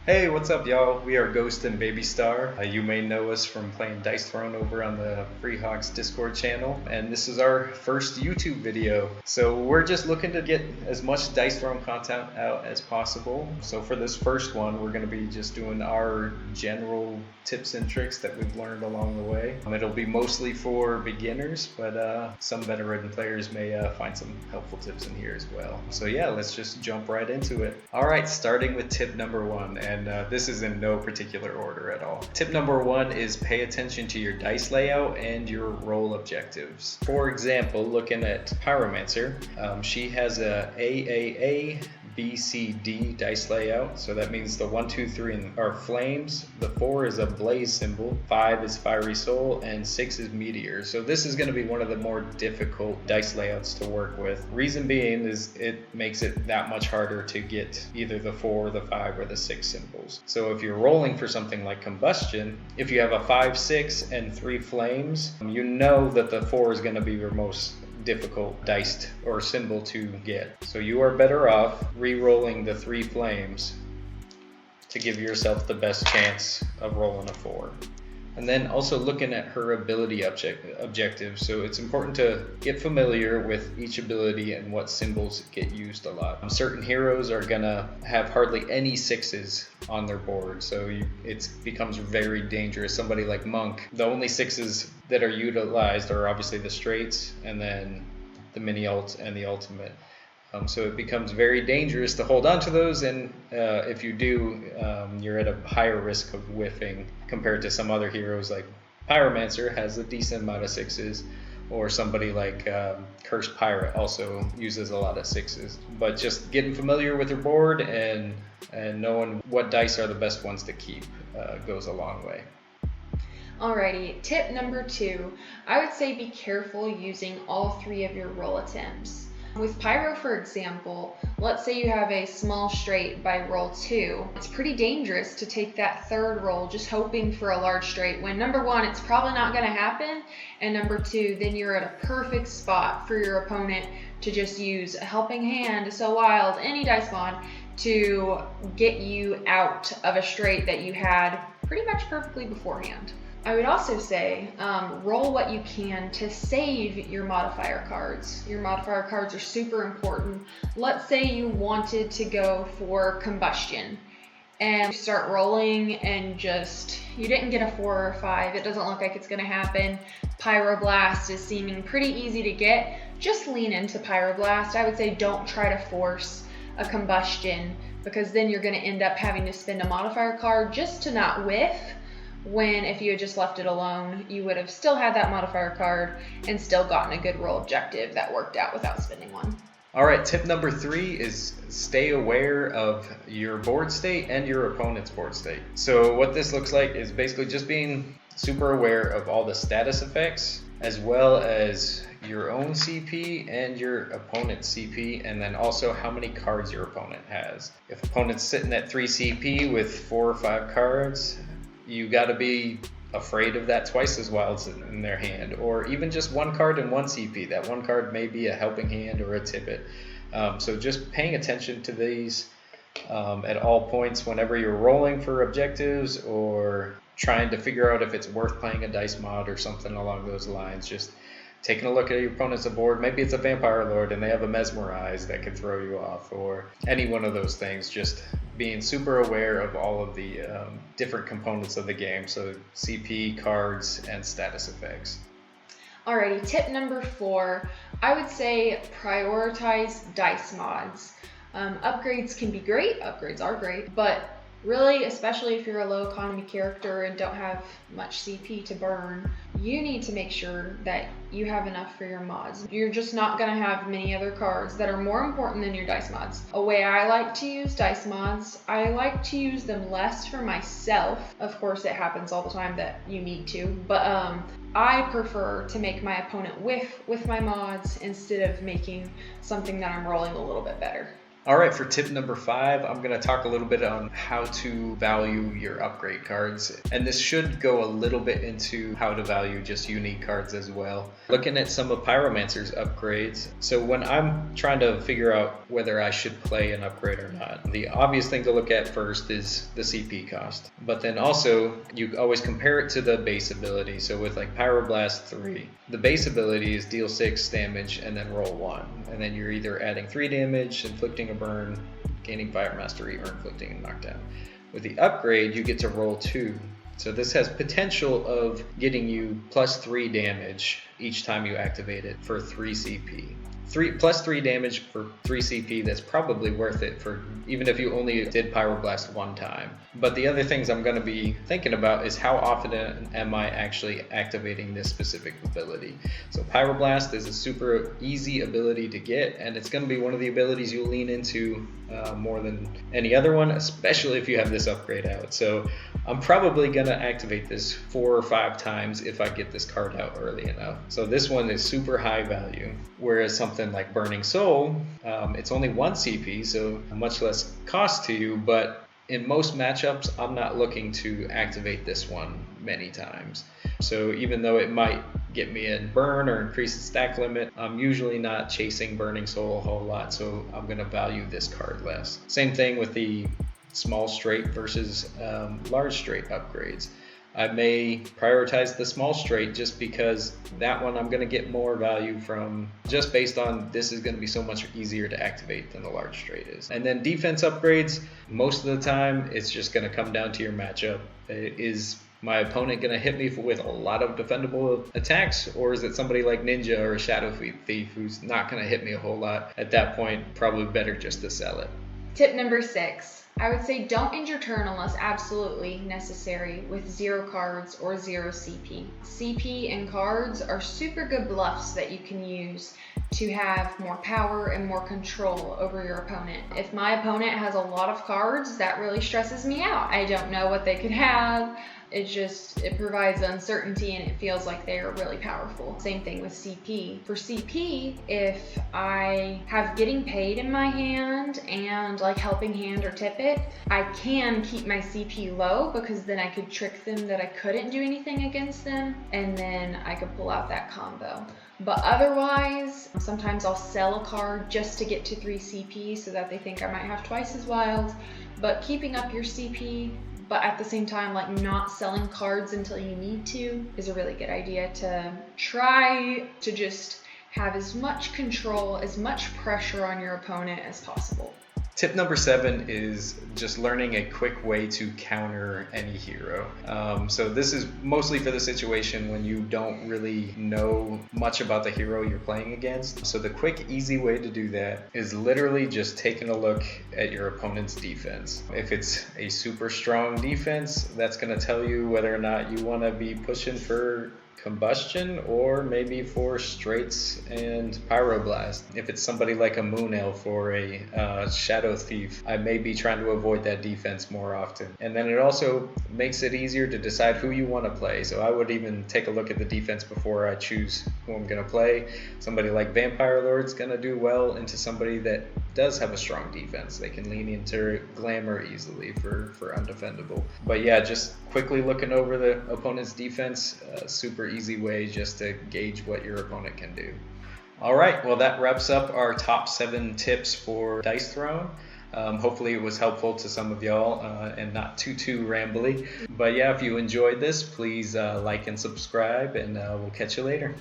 Hey, what's up, y'all? We are Ghost and Baby Star. You may know us from playing Dice Throne over on the Free Hogs Discord channel, and this is our first YouTube video. So we're just looking to get as much Dice Throne content out as possible. So for this first one, we're going to be just doing our general tips and tricks that we've learned along the way. It'll be mostly for beginners, but some veteran players may find some helpful tips in here as well. So yeah, let's just jump right into it. All right, starting with tip number one, and this is in no particular order at all. Tip number one is pay attention to your dice layout and your roll objectives. For example, looking at Pyromancer, she has a AAA BCD dice layout. So that means the 1, 2, 3 are flames, the 4 is a blaze symbol, 5 is fiery soul, and 6 is meteor. So this is going to be one of the more difficult dice layouts to work with. Reason being is it makes it that much harder to get either the 4, the 5, or the 6 symbols. So if you're rolling for something like combustion, if you have a 5, 6, and 3 flames, you know that the 4 is going to be your most difficult diced or symbol to get. So you are better off re-rolling the 3 flames to give yourself the best chance of rolling a 4. And then also looking at her ability objectives. So it's important to get familiar with each ability and what symbols get used a lot. Certain heroes are gonna have hardly any 6s on their board, so it becomes very dangerous. Somebody like Monk, the only 6s that are utilized are obviously the straights and then the mini ult and the ultimate. So it becomes very dangerous to hold on to those, and if you do, you're at a higher risk of whiffing compared to some other heroes like Pyromancer has a decent amount of 6s, or somebody like Cursed Pirate also uses a lot of 6s. But just getting familiar with your board and knowing what dice are the best ones to keep goes a long way. Alrighty, tip number 2, I would say be careful using all 3 of your roll attempts. With Pyro, for example, let's say you have a small straight by roll 2. It's pretty dangerous to take that third roll just hoping for a large straight when number 1, it's probably not going to happen, and number 2, then you're at a perfect spot for your opponent to just use a helping hand, a So Wild, any dice mod to get you out of a straight that you had pretty much perfectly beforehand. I would also say roll what you can to save your modifier cards. Your modifier cards are super important. Let's say you wanted to go for combustion and you start rolling and you didn't get a 4 or a 5. It doesn't look like it's going to happen. Pyroblast is seeming pretty easy to get. Just lean into Pyroblast. I would say don't try to force a combustion, because then you're going to end up having to spend a modifier card just to not whiff, when if you had just left it alone, you would have still had that modifier card and still gotten a good roll objective that worked out without spending one. All right, tip number 3 is stay aware of your board state and your opponent's board state. So what this looks like is basically just being super aware of all the status effects, as well as your own CP and your opponent's CP, and then also how many cards your opponent has. If opponent's sitting at 3 CP with 4 or 5 cards, you got to be afraid of that twice as wilds in their hand, or even just 1 card and 1 CP. That 1 card may be a helping hand or a tippet. So just paying attention to these at all points whenever you're rolling for objectives or trying to figure out if it's worth playing a dice mod or something along those lines. Just taking a look at your opponent's board. Maybe it's a Vampire Lord and they have a Mesmerize that could throw you off, or any one of those things. Just being super aware of all of the different components of the game, so CP, cards, and status effects. Alrighty, tip number 4, I would say prioritize dice mods. Upgrades can be great, upgrades are great, but really, especially if you're a low economy character and don't have much CP to burn, you need to make sure that you have enough for your mods. You're just not going to have many other cards that are more important than your dice mods. A way I like to use dice mods, I like to use them less for myself. Of course, it happens all the time that you need to, but I prefer to make my opponent whiff with my mods instead of making something that I'm rolling a little bit better. All right, for tip number 5, I'm going to talk a little bit on how to value your upgrade cards. And this should go a little bit into how to value just unique cards as well. Looking at some of Pyromancer's upgrades. So when I'm trying to figure out whether I should play an upgrade or not, the obvious thing to look at first is the CP cost. But then also, you always compare it to the base ability. So with like Pyroblast 3, the base ability is deal 6 damage and then roll 1. And then you're either adding 3 damage, inflicting a burn, gaining fire mastery, or inflicting a knockdown. With the upgrade, you get to roll 2. So this has potential of getting you plus 3 damage each time you activate it for 3 CP. Plus 3 damage for 3 CP, that's probably worth it for even if you only did Pyroblast 1 time. But the other things I'm going to be thinking about is how often am I actually activating this specific ability. So Pyroblast is a super easy ability to get, and it's going to be one of the abilities you'll lean into more than any other one, especially if you have this upgrade out. So I'm probably going to activate this 4 or 5 times if I get this card out early enough. So this one is super high value, whereas something like Burning Soul, it's only 1 CP, so much less cost to you, but in most matchups, I'm not looking to activate this one many times. So even though it might get me a burn or increase the stack limit, I'm usually not chasing Burning Soul a whole lot, so I'm going to value this card less. Same thing with the small straight versus large straight upgrades. I may prioritize the small straight just because that one I'm going to get more value from, just based on this is going to be so much easier to activate than the large straight is. And then defense upgrades, most of the time it's just going to come down to your matchup. Is my opponent going to hit me with a lot of defendable attacks, or is it somebody like Ninja or a Shadow Thief who's not going to hit me a whole lot? At that point, probably better just to sell it. Tip number 6. I would say don't end your turn unless absolutely necessary with 0 cards or 0 CP. CP and cards are super good bluffs that you can use to have more power and more control over your opponent. If my opponent has a lot of cards, that really stresses me out. I don't know what they could have. It provides uncertainty and it feels like they are really powerful. Same thing with CP. For CP, if I have Getting Paid in my hand and like Helping Hand or Tip It, I can keep my CP low because then I could trick them that I couldn't do anything against them, and then I could pull out that combo. But otherwise, sometimes I'll sell a card just to get to 3 CP so that they think I might have twice as wild. But keeping up your CP, but at the same time, like not selling cards until you need to, is a really good idea to try to just have as much control, as much pressure on your opponent as possible. Tip number 7 is just learning a quick way to counter any hero. So this is mostly for the situation when you don't really know much about the hero you're playing against. So the quick, easy way to do that is literally just taking a look at your opponent's defense. If it's a super strong defense, that's going to tell you whether or not you want to be pushing for Combustion or maybe for straights and Pyroblast. If it's somebody like a Moon Elf or a Shadow Thief, I may be trying to avoid that defense more often. And then it also makes it easier to decide who you want to play. So I would even take a look at the defense before I choose who I'm going to play. Somebody like Vampire Lord's going to do well into somebody that does have a strong defense. They can lean into Glamour easily for undefendable. But yeah, just quickly looking over the opponent's defense, super easy way just to gauge what your opponent can do. All right, well that wraps up our top 7 tips for Dice Throne. Hopefully it was helpful to some of y'all and not too rambly. But yeah, if you enjoyed this, please like and subscribe, and we'll catch you later.